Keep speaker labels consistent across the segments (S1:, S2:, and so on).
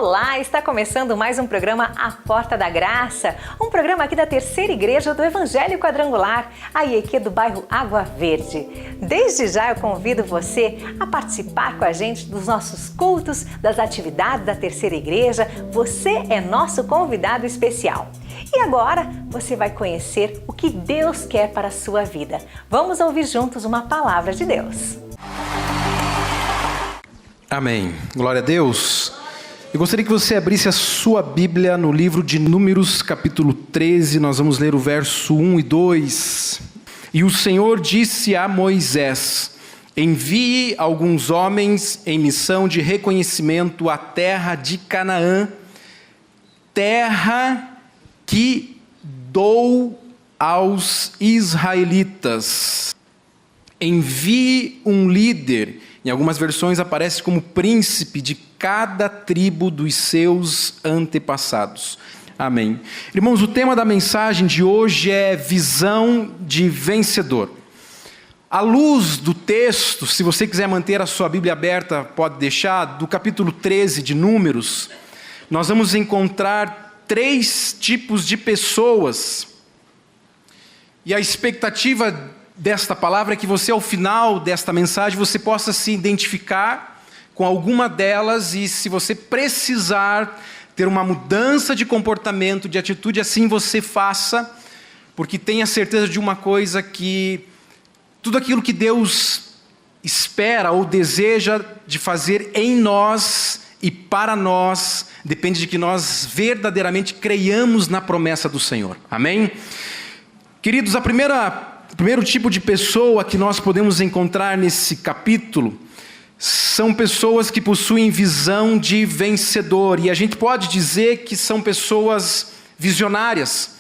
S1: Olá, está começando mais um programa A Porta da Graça, um programa aqui da Terceira Igreja do Evangelho Quadrangular, a IEQ do bairro Água Verde. Desde já eu convido você a participar com a gente dos nossos cultos, das atividades da Terceira Igreja. Você é nosso convidado especial. E agora você vai conhecer o que Deus quer para a sua vida. Vamos ouvir juntos uma palavra de Deus.
S2: Amém. Glória a Deus. Eu gostaria que você abrisse a sua Bíblia no livro de Números, capítulo 13. Nós vamos ler o verso 1 e 2. E o Senhor disse a Moisés: envie alguns homens em missão de reconhecimento à terra de Canaã, terra que dou aos israelitas. Envie um líder. Em algumas versões aparece como príncipe de cada tribo dos seus antepassados. Amém. Irmãos, o tema da mensagem de hoje é visão de vencedor. À luz do texto, se você quiser manter a sua Bíblia aberta, pode deixar, do capítulo 13 de Números, nós vamos encontrar 3 tipos de pessoas. E a expectativa desta palavra é que você, ao final desta mensagem, você possa se identificar com alguma delas e, se você precisar ter uma mudança de comportamento, de atitude, assim você faça, porque tenha certeza de uma coisa, que tudo aquilo que Deus espera ou deseja de fazer em nós e para nós, depende de que nós verdadeiramente creiamos na promessa do Senhor. Amém? Queridos, o primeiro tipo de pessoa que nós podemos encontrar nesse capítulo são pessoas que possuem visão de vencedor. E a gente pode dizer que são pessoas visionárias.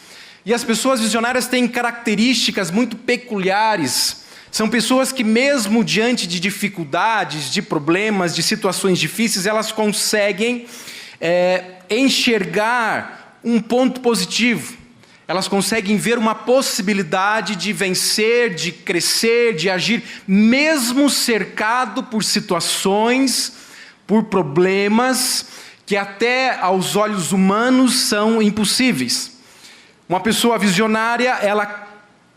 S2: E as pessoas visionárias têm características muito peculiares. São pessoas que, mesmo diante de dificuldades, de problemas, de situações difíceis, elas conseguem enxergar um ponto positivo. Elas conseguem ver uma possibilidade de vencer, de crescer, de agir, mesmo cercado por situações, por problemas que até aos olhos humanos são impossíveis. Uma pessoa visionária, ela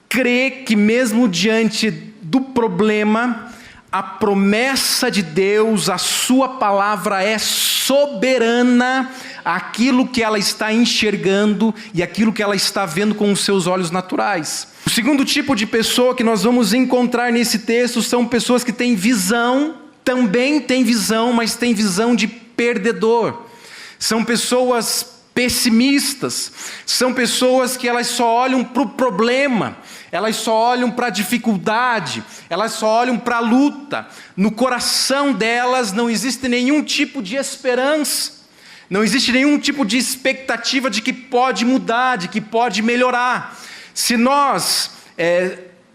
S2: crê que mesmo diante do problema, a promessa de Deus, a sua palavra é soberana, aquilo que ela está enxergando e aquilo que ela está vendo com os seus olhos naturais. O segundo tipo de pessoa que nós vamos encontrar nesse texto são pessoas que têm visão, também têm visão, mas têm visão de perdedor. São pessoas pessimistas, são pessoas que elas só olham para o problema, elas só olham para a dificuldade, elas só olham para a luta. No coração delas não existe nenhum tipo de esperança. Não existe nenhum tipo de expectativa de que pode mudar, de que pode melhorar. Se nós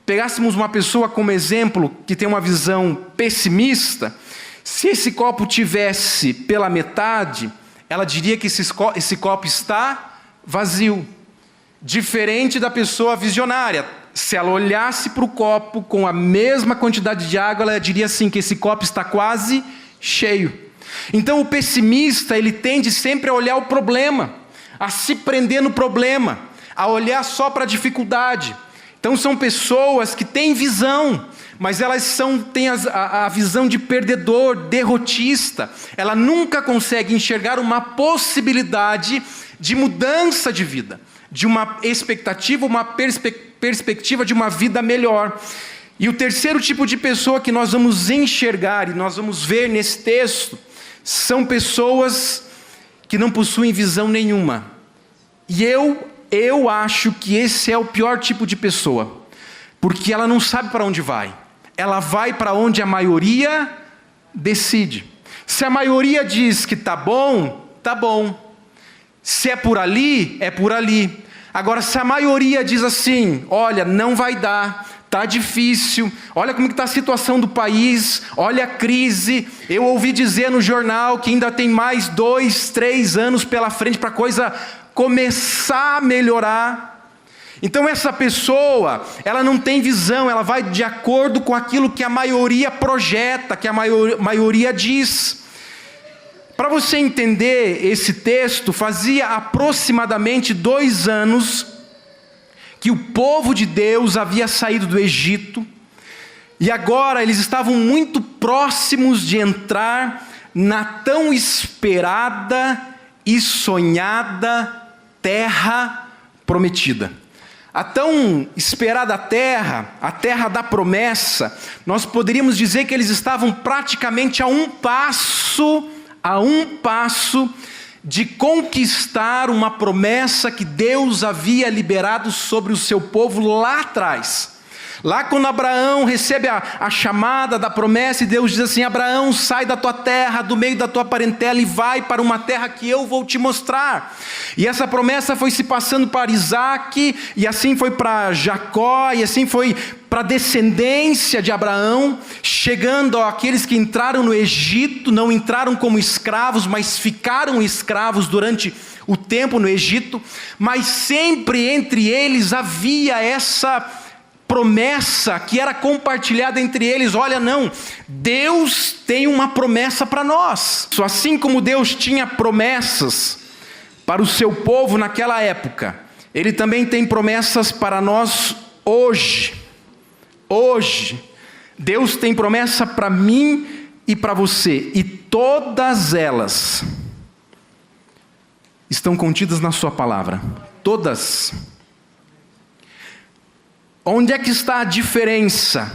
S2: pegássemos uma pessoa como exemplo que tem uma visão pessimista, se esse copo tivesse pela metade, ela diria que esse copo está vazio. Diferente da pessoa visionária. Se ela olhasse para o copo com a mesma quantidade de água, ela diria assim, que esse copo está quase cheio. Então o pessimista, ele tende sempre a olhar o problema, a se prender no problema, a olhar só para a dificuldade. Então são pessoas que têm visão, mas elas têm a visão de perdedor, derrotista. Ela nunca consegue enxergar uma possibilidade de mudança de vida, de uma expectativa, uma perspectiva de uma vida melhor. E o terceiro tipo de pessoa que nós vamos enxergar e nós vamos ver nesse texto são pessoas que não possuem visão nenhuma. E eu acho que esse é o pior tipo de pessoa, porque ela não sabe para onde vai. Ela vai para onde a maioria decide. Se a maioria diz que tá bom, tá bom. Se é por ali, é por ali. Agora, se a maioria diz assim, olha, não vai dar, está difícil, olha como está a situação do país, olha a crise, eu ouvi dizer no jornal que ainda tem mais 2, 3 anos pela frente para a coisa começar a melhorar. Então essa pessoa, ela não tem visão, ela vai de acordo com aquilo que a maioria projeta, que a maioria diz. Para você entender esse texto, fazia aproximadamente 2 anos que o povo de Deus havia saído do Egito, e agora eles estavam muito próximos de entrar na tão esperada e sonhada terra prometida. A tão esperada terra, a terra da promessa, nós poderíamos dizer que eles estavam praticamente a um passo de conquistar uma promessa que Deus havia liberado sobre o seu povo lá atrás. Lá quando Abraão recebe a chamada da promessa, e Deus diz assim: Abraão, sai da tua terra, do meio da tua parentela, e vai para uma terra que eu vou te mostrar. E essa promessa foi se passando para Isaac, e assim foi para Jacó, e assim foi para a descendência de Abraão, chegando àqueles que entraram no Egito, não entraram como escravos, mas ficaram escravos durante o tempo no Egito, mas sempre entre eles havia essa promessa que era compartilhada entre eles. Olha, não, Deus tem uma promessa para nós. Assim como Deus tinha promessas para o seu povo naquela época, Ele também tem promessas para nós hoje. Hoje, Deus tem promessa para mim e para você, e todas elas estão contidas na sua palavra. Todas. Onde é que está a diferença?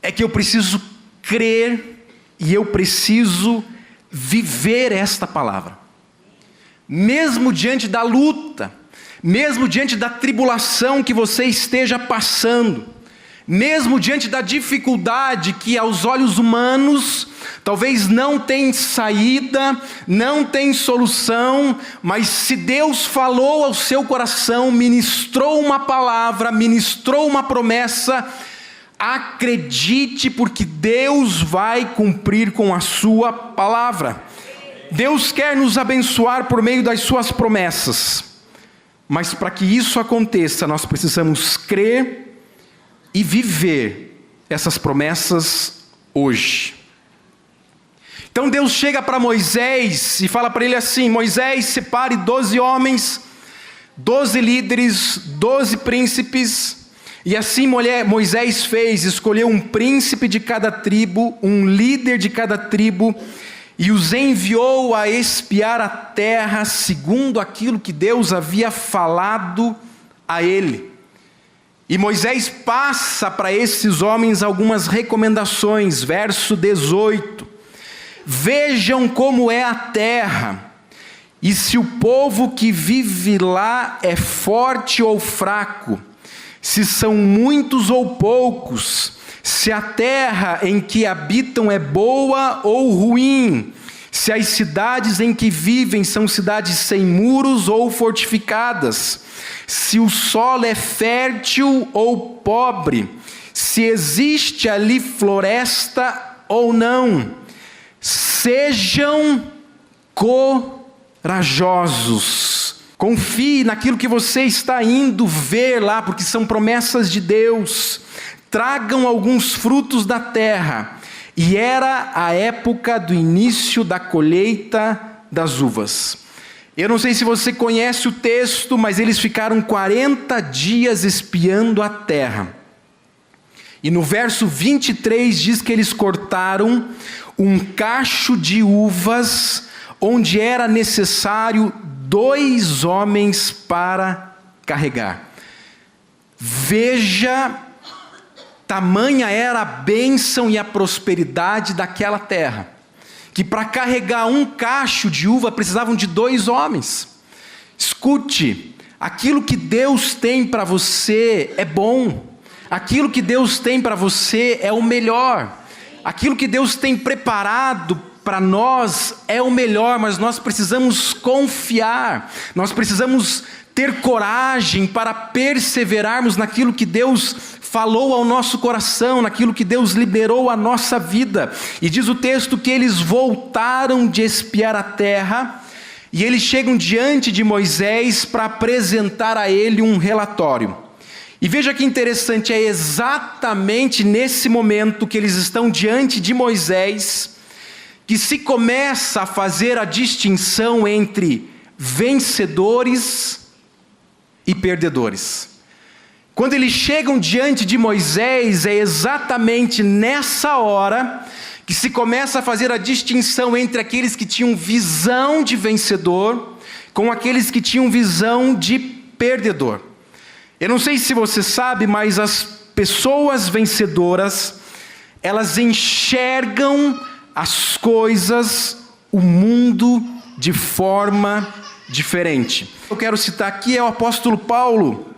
S2: É que eu preciso crer e eu preciso viver esta palavra. Mesmo diante da luta, mesmo diante da tribulação que você esteja passando, mesmo diante da dificuldade que aos olhos humanos talvez não tem saída, não tem solução, mas se Deus falou ao seu coração, ministrou uma palavra, ministrou uma promessa, acredite, porque Deus vai cumprir com a sua palavra. Deus quer nos abençoar por meio das suas promessas, mas para que isso aconteça, nós precisamos crer e viver essas promessas hoje. Então Deus chega para Moisés e fala para ele assim: Moisés, separe 12 homens, 12 líderes, 12 príncipes. E assim Moisés fez, escolheu um príncipe de cada tribo, um líder de cada tribo, e os enviou a espiar a terra segundo aquilo que Deus havia falado a ele. E Moisés passa para esses homens algumas recomendações, verso 18. Vejam como é a terra, e se o povo que vive lá é forte ou fraco, se são muitos ou poucos, se a terra em que habitam é boa ou ruim, se as cidades em que vivem são cidades sem muros ou fortificadas, se o solo é fértil ou pobre, se existe ali floresta ou não. Sejam corajosos. Confie naquilo que você está indo ver lá, porque são promessas de Deus. Tragam alguns frutos da terra. E era a época do início da colheita das uvas. Eu não sei se você conhece o texto, mas eles ficaram 40 dias espiando a terra. E no verso 23 diz que eles cortaram um cacho de uvas, onde era necessário 2 homens para carregar. Veja, tamanha era a bênção e a prosperidade daquela terra, que para carregar um cacho de uva precisavam de 2 homens. Escute, aquilo que Deus tem para você é bom, aquilo que Deus tem para você é o melhor, aquilo que Deus tem preparado para nós é o melhor, mas nós precisamos confiar, nós precisamos ter coragem para perseverarmos naquilo que Deus falou ao nosso coração, naquilo que Deus liberou à nossa vida. E diz o texto que eles voltaram de espiar a terra, e eles chegam diante de Moisés para apresentar a ele um relatório. E veja que interessante, é exatamente nesse momento que eles estão diante de Moisés, que se começa a fazer a distinção entre vencedores e perdedores. Quando eles chegam diante de Moisés, é exatamente nessa hora que se começa a fazer a distinção entre aqueles que tinham visão de vencedor com aqueles que tinham visão de perdedor. Eu não sei se você sabe, mas as pessoas vencedoras, elas enxergam as coisas, o mundo, de forma diferente. Eu quero citar aqui o apóstolo Paulo,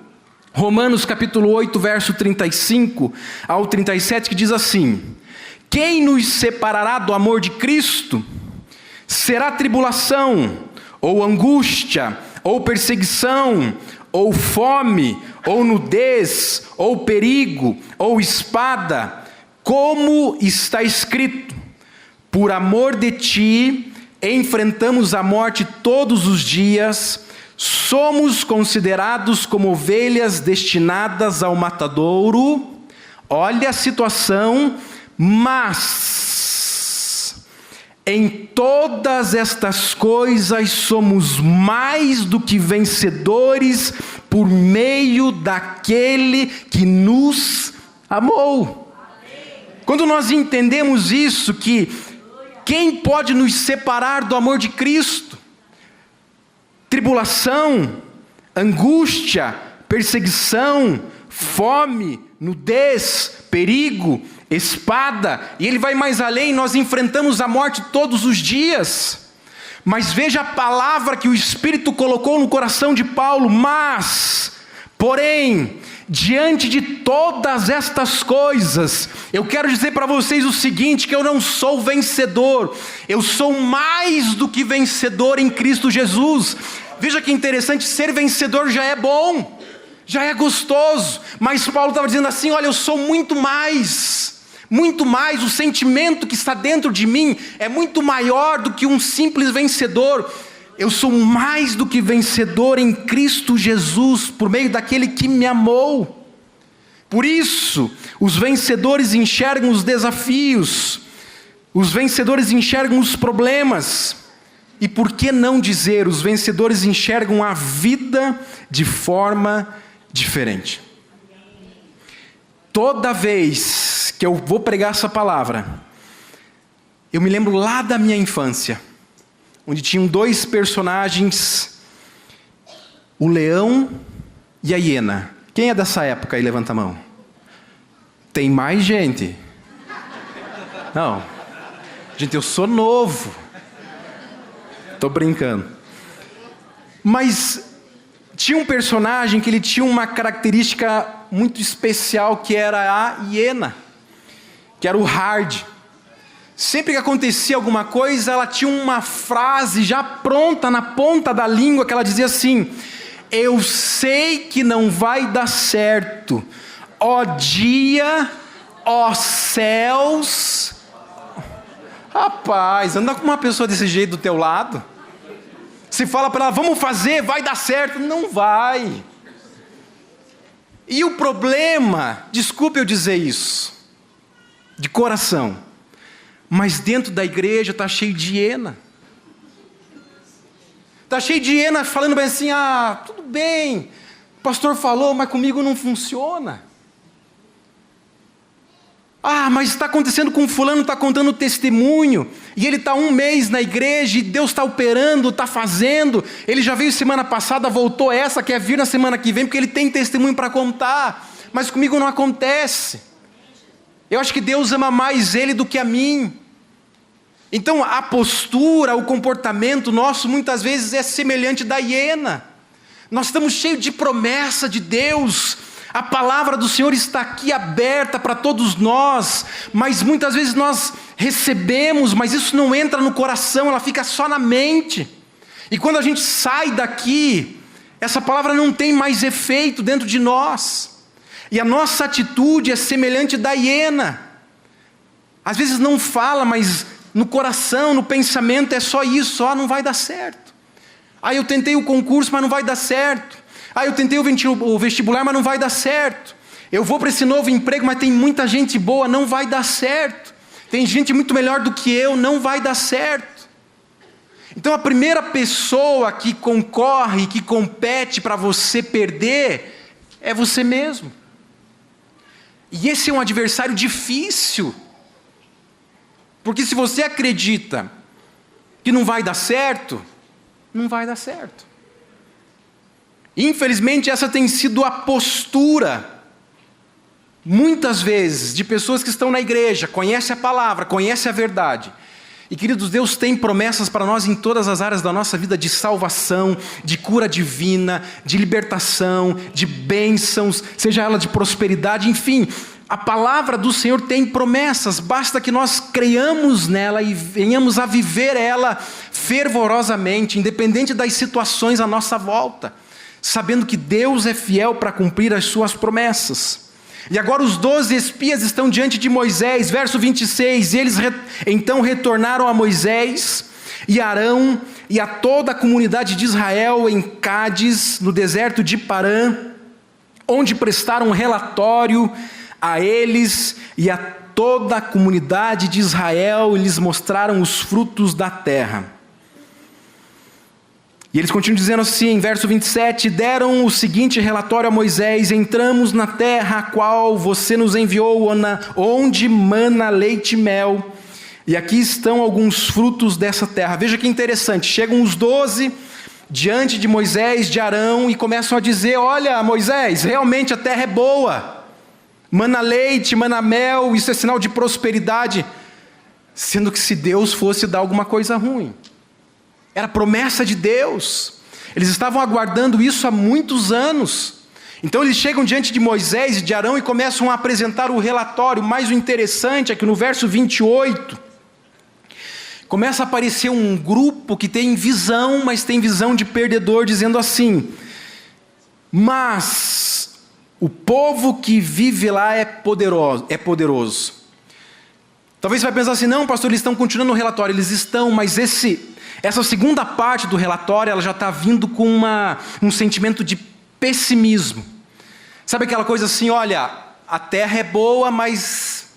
S2: Romanos capítulo 8, verso 35 ao 37, que diz assim: quem nos separará do amor de Cristo? Será tribulação, ou angústia, ou perseguição, ou fome, ou nudez, ou perigo, ou espada, como está escrito: por amor de ti, enfrentamos a morte todos os dias, somos considerados como ovelhas destinadas ao matadouro. Olha a situação, mas em todas estas coisas somos mais do que vencedores por meio daquele que nos amou. Quando nós entendemos isso, que quem pode nos separar do amor de Cristo? Tribulação, angústia, perseguição, fome, nudez, perigo, espada. E ele vai mais além: nós enfrentamos a morte todos os dias. Mas veja a palavra que o Espírito colocou no coração de Paulo: mas, porém, diante de todas estas coisas, eu quero dizer para vocês o seguinte, que eu não sou vencedor, eu sou mais do que vencedor em Cristo Jesus. Veja que interessante, ser vencedor já é bom, já é gostoso, mas Paulo estava dizendo assim: olha, eu sou muito mais, o sentimento que está dentro de mim é muito maior do que um simples vencedor. Eu sou mais do que vencedor em Cristo Jesus, por meio daquele que me amou. Por isso, os vencedores enxergam os desafios, os vencedores enxergam os problemas. E por que não dizer, os vencedores enxergam a vida de forma diferente. Toda vez que eu vou pregar essa palavra, eu me lembro lá da minha infância, onde tinham dois personagens, o leão e a hiena. Quem é dessa época aí? Levanta a mão. Tem mais gente? Não. Gente, eu sou novo. Estou brincando. Mas tinha um personagem que ele tinha uma característica muito especial, que era a hiena, que era o Hard. Sempre que acontecia alguma coisa, ela tinha uma frase já pronta na ponta da língua, que ela dizia assim: eu sei que não vai dar certo, ó dia, ó céus. Rapaz, anda com uma pessoa desse jeito do teu lado, se fala para ela, vamos fazer, vai dar certo, não vai. E o problema, desculpe eu dizer isso, de coração, mas dentro da igreja está cheio de hiena. Está cheio de hiena falando bem assim: ah, tudo bem, o pastor falou, mas comigo não funciona. Ah, mas está acontecendo com fulano, está contando testemunho, e ele está 1 mês na igreja, e Deus está operando, está fazendo, ele já veio semana passada, voltou essa, quer vir na semana que vem, porque ele tem testemunho para contar, mas comigo não acontece. Eu acho que Deus ama mais ele do que a mim. Então a postura, o comportamento nosso muitas vezes é semelhante da hiena. Nós estamos cheios de promessa de Deus, a palavra do Senhor está aqui aberta para todos nós, mas muitas vezes nós recebemos, mas isso não entra no coração, ela fica só na mente. E quando a gente sai daqui, essa palavra não tem mais efeito dentro de nós. E a nossa atitude é semelhante da hiena. Às vezes não fala, mas no coração, no pensamento é só isso: não vai dar certo. Eu tentei o concurso, mas não vai dar certo. Eu tentei o vestibular, mas não vai dar certo. Eu vou para esse novo emprego, mas tem muita gente boa, não vai dar certo. Tem gente muito melhor do que eu, não vai dar certo. Então a primeira pessoa que concorre, que compete para você perder, é você mesmo. E esse é um adversário difícil. Porque se você acredita que não vai dar certo, não vai dar certo. Infelizmente essa tem sido a postura, muitas vezes, de pessoas que estão na igreja, conhecem a palavra, conhecem a verdade. E queridos, Deus tem promessas para nós em todas as áreas da nossa vida, de salvação, de cura divina, de libertação, de bênçãos, seja ela de prosperidade, enfim. A palavra do Senhor tem promessas, basta que nós creiamos nela e venhamos a viver ela fervorosamente, independente das situações à nossa volta, sabendo que Deus é fiel para cumprir as suas promessas. E agora os 12 espias estão diante de Moisés, verso 26, e eles então retornaram a Moisés e Arão e a toda a comunidade de Israel em Cádiz, no deserto de Parã, onde prestaram um relatório a eles e a toda a comunidade de Israel, e lhes mostraram os frutos da terra. E eles continuam dizendo assim, verso 27, deram o seguinte relatório a Moisés: entramos na terra a qual você nos enviou, onde mana leite e mel, e aqui estão alguns frutos dessa terra. Veja que interessante, chegam os 12 diante de Moisés, de Arão, e começam a dizer: olha, Moisés, realmente a terra é boa, mana leite, mana mel, isso é sinal de prosperidade, sendo que se Deus fosse dar alguma coisa ruim. Era promessa de Deus. Eles estavam aguardando isso há muitos anos. Então eles chegam diante de Moisés e de Arão e começam a apresentar o relatório. Mas o interessante é que no verso 28, começa a aparecer um grupo que tem visão, mas tem visão de perdedor, dizendo assim: mas o povo que vive lá é poderoso. Talvez você vai pensar assim: não, pastor, eles estão continuando o relatório. Eles estão, mas essa segunda parte do relatório, ela já está vindo com um sentimento de pessimismo. Sabe aquela coisa assim: olha, a terra é boa, mas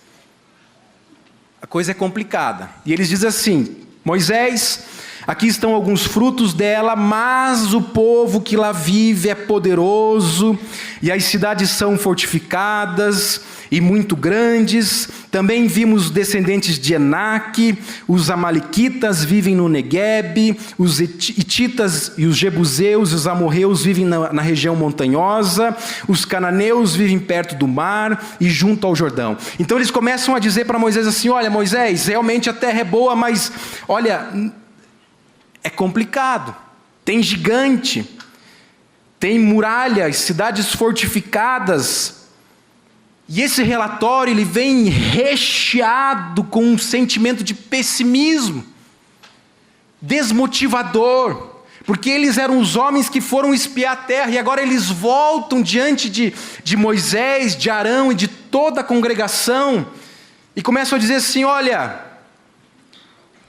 S2: a coisa é complicada. E eles dizem assim: Moisés, aqui estão alguns frutos dela, mas o povo que lá vive é poderoso, e as cidades são fortificadas e muito grandes. Também vimos descendentes de Enaque, os amalequitas vivem no Neguebe, os hititas e os jebuseus e os amorreus vivem na região montanhosa, os cananeus vivem perto do mar e junto ao Jordão. Então eles começam a dizer para Moisés assim: olha, Moisés, realmente a terra é boa, mas olha, é complicado, tem gigante, tem muralhas, cidades fortificadas. E esse relatório, ele vem recheado com um sentimento de pessimismo, desmotivador, porque eles eram os homens que foram espiar a terra, e agora eles voltam diante de Moisés, de Arão e de toda a congregação, e começam a dizer assim: olha,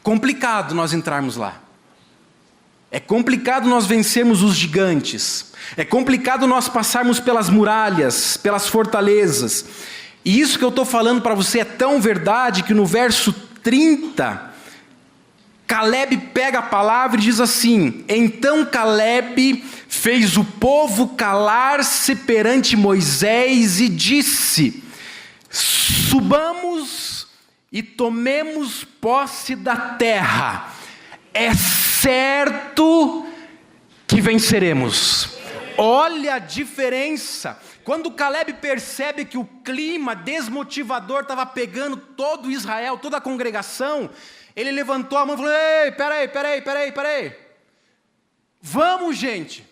S2: complicado nós entrarmos lá. É complicado nós vencermos os gigantes. É complicado nós passarmos pelas muralhas, pelas fortalezas. E isso que eu estou falando para você é tão verdade que no verso 30, Caleb pega a palavra e diz assim: então Caleb fez o povo calar-se perante Moisés e disse: subamos e tomemos posse da terra. É certo que venceremos. Olha a diferença. Quando Caleb percebe que o clima desmotivador estava pegando todo Israel, toda a congregação, ele levantou a mão e falou: ei, peraí. Vamos, gente.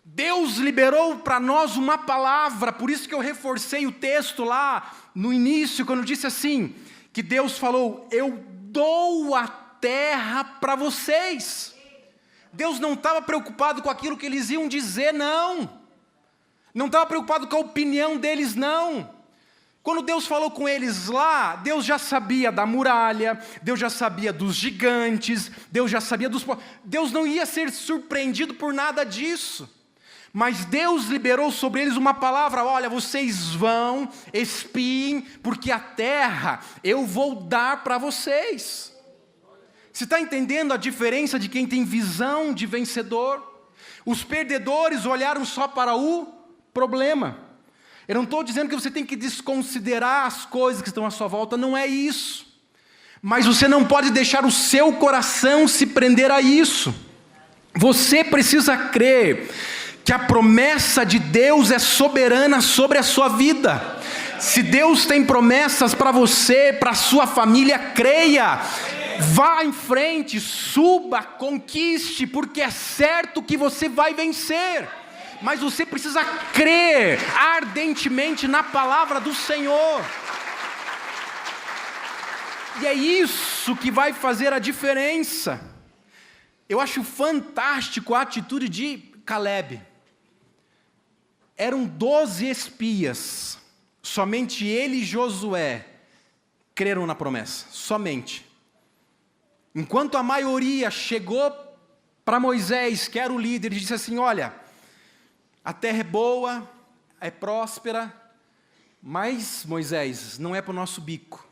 S2: Deus liberou para nós uma palavra, por isso que eu reforcei o texto lá no início, quando eu disse assim, que Deus falou: eu dou a terra para vocês. Deus não estava preocupado com aquilo que eles iam dizer, não estava preocupado com a opinião deles, não. Quando Deus falou com eles lá, Deus já sabia da muralha, Deus já sabia dos gigantes, Deus já sabia Deus não ia ser surpreendido por nada disso. Mas Deus liberou sobre eles uma palavra: olha, vocês vão, espiem, porque a terra eu vou dar para vocês. Você está entendendo a diferença de quem tem visão de vencedor? Os perdedores olharam só para o problema. Eu não estou dizendo que você tem que desconsiderar as coisas que estão à sua volta, não é isso. Mas você não pode deixar o seu coração se prender a isso. Você precisa crer que a promessa de Deus é soberana sobre a sua vida. Se Deus tem promessas para você, para a sua família, creia. Vá em frente, suba, conquiste, porque é certo que você vai vencer. Mas você precisa crer ardentemente na palavra do Senhor. E é isso que vai fazer a diferença. Eu acho fantástico a atitude de Caleb. Eram 12 espias. Somente ele e Josué creram na promessa. Somente. Enquanto a maioria chegou para Moisés, que era o líder, e disse assim: olha, a terra é boa, é próspera, mas Moisés, não é para o nosso bico.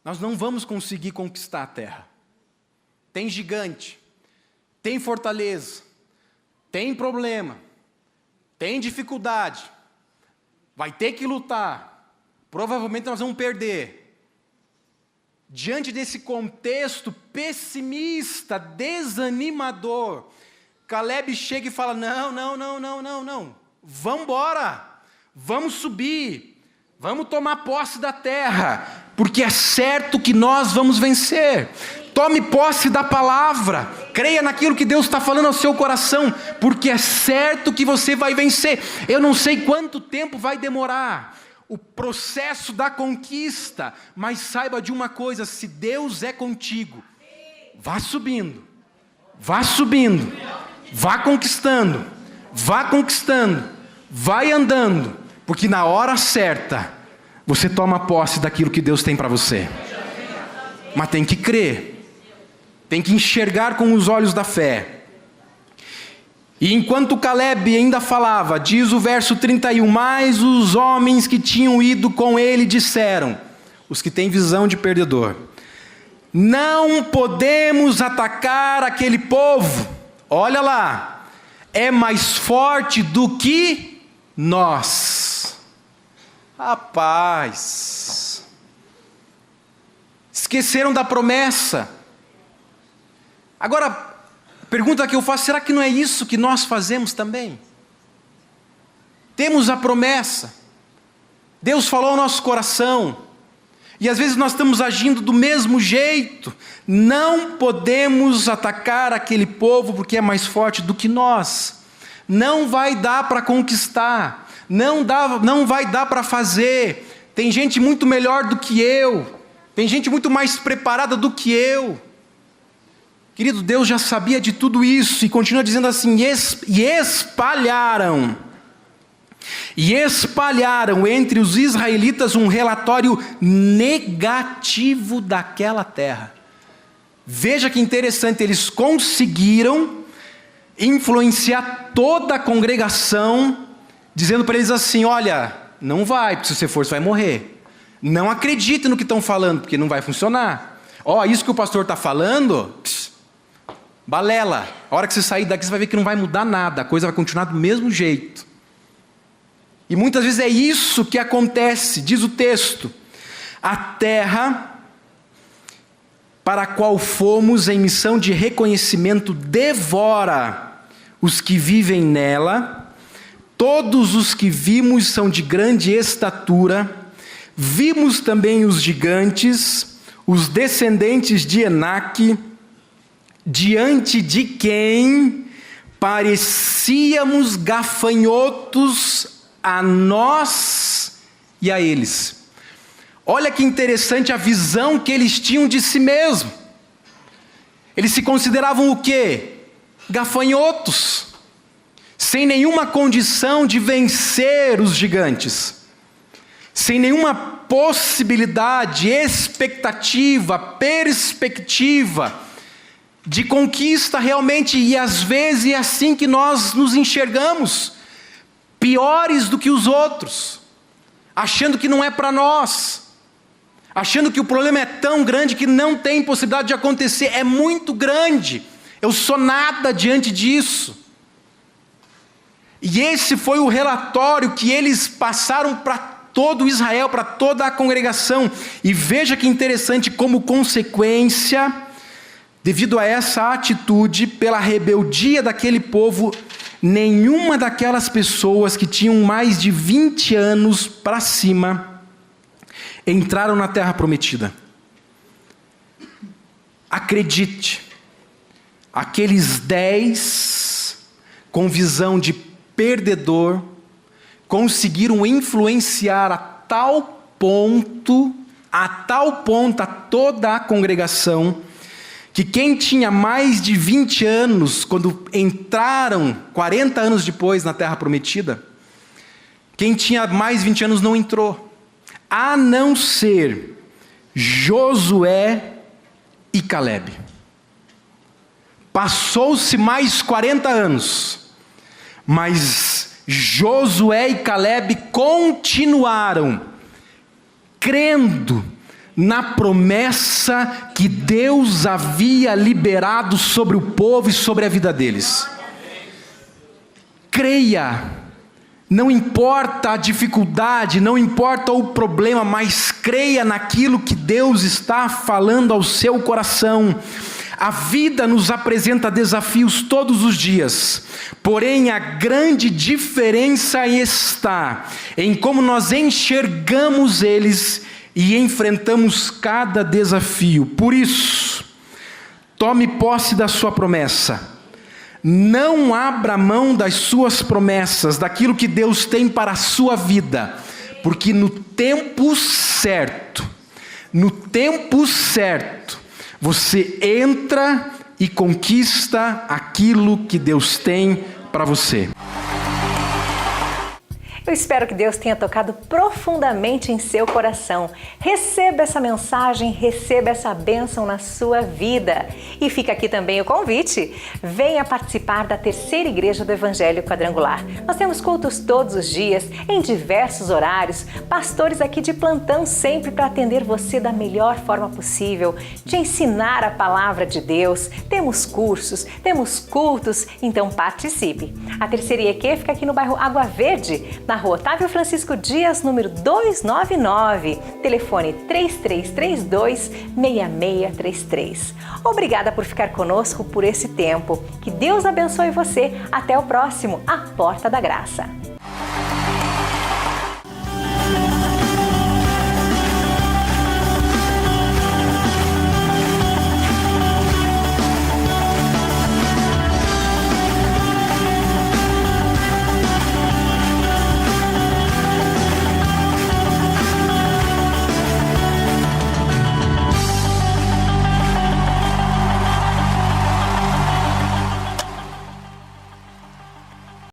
S2: Nós não vamos conseguir conquistar a terra. Tem gigante, tem fortaleza, tem problema, tem dificuldade, vai ter que lutar, provavelmente nós vamos perder. Diante desse contexto pessimista, desanimador, Caleb chega e fala: não, vamos embora, vamos subir, vamos tomar posse da terra, porque é certo que nós vamos vencer. Tome posse da palavra, creia naquilo que Deus está falando ao seu coração, porque é certo que você vai vencer. Eu não sei quanto tempo vai demorar o processo da conquista, mas saiba de uma coisa: se Deus é contigo, vá subindo, vá conquistando, vai andando, porque na hora certa, você toma posse daquilo que Deus tem para você. Mas tem que crer, tem que enxergar com os olhos da fé. E enquanto Caleb ainda falava, diz o verso 31, mas os homens que tinham ido com ele disseram, os que têm visão de perdedor: não podemos atacar aquele povo, olha lá, é mais forte do que nós. Rapaz, esqueceram da promessa. Agora, a pergunta que eu faço: será que não é isso que nós fazemos também? Temos a promessa, Deus falou ao nosso coração, e às vezes nós estamos agindo do mesmo jeito. Não podemos atacar aquele povo porque é mais forte do que nós. Não vai dar para conquistar, não vai dar para fazer. Tem gente muito melhor do que eu, tem gente muito mais preparada do que eu. Querido, Deus já sabia de tudo isso e continua dizendo assim: e espalharam entre os israelitas um relatório negativo daquela terra. Veja que interessante, eles conseguiram influenciar toda a congregação, dizendo para eles assim: olha, não vai, porque se você for, você vai morrer. Não acredite no que estão falando, porque não vai funcionar. Isso que o pastor está falando, balela. A hora que você sair daqui, você vai ver que não vai mudar nada, a coisa vai continuar do mesmo jeito. E muitas vezes é isso que acontece. Diz o texto: a terra para a qual fomos em missão de reconhecimento devora os que vivem nela. Todos os que vimos são de grande estatura. Vimos também os gigantes, os descendentes de Enaque, diante de quem parecíamos gafanhotos a nós e a eles. Olha que interessante a visão que eles tinham de si mesmo. Eles se consideravam o quê? Gafanhotos, sem nenhuma condição de vencer os gigantes, sem nenhuma possibilidade, expectativa, perspectiva de conquista realmente, e às vezes é assim que nós nos enxergamos, piores do que os outros, achando que não é para nós, achando que o problema é tão grande que não tem possibilidade de acontecer, é muito grande, eu sou nada diante disso. E esse foi o relatório que eles passaram para todo Israel, para toda a congregação. E veja que interessante, como consequência, devido a essa atitude, pela rebeldia daquele povo, nenhuma daquelas pessoas que tinham mais de 20 anos para cima entraram na terra prometida. Acredite, aqueles 10 com visão de perdedor conseguiram influenciar a tal ponto a toda a congregação, que quem tinha mais de 20 anos, quando entraram 40 anos depois na terra prometida, quem tinha mais de 20 anos não entrou, a não ser Josué e Calebe. Passou-se mais 40 anos, mas Josué e Calebe continuaram crendo na promessa que Deus havia liberado sobre o povo e sobre a vida deles. Creia, não importa a dificuldade, não importa o problema, mas creia naquilo que Deus está falando ao seu coração. A vida nos apresenta desafios todos os dias, porém a grande diferença está em como nós enxergamos eles e enfrentamos cada desafio. Por isso, tome posse da sua promessa, não abra mão das suas promessas, daquilo que Deus tem para a sua vida, porque no tempo certo, você entra e conquista aquilo que Deus tem para você.
S1: Eu espero que Deus tenha tocado profundamente em seu coração. Receba essa mensagem, receba essa bênção na sua vida. E fica aqui também o convite. Venha participar da terceira igreja do Evangelho Quadrangular. Nós temos cultos todos os dias, em diversos horários. Pastores aqui de plantão sempre para atender você da melhor forma possível, te ensinar a palavra de Deus. Temos cursos, temos cultos, então participe. A terceira IEQ fica aqui no bairro Água Verde, na rua Otávio Francisco Dias, número 299, telefone 3332-6633. Obrigada por ficar conosco por esse tempo. Que Deus abençoe você. Até o próximo, A Porta da Graça.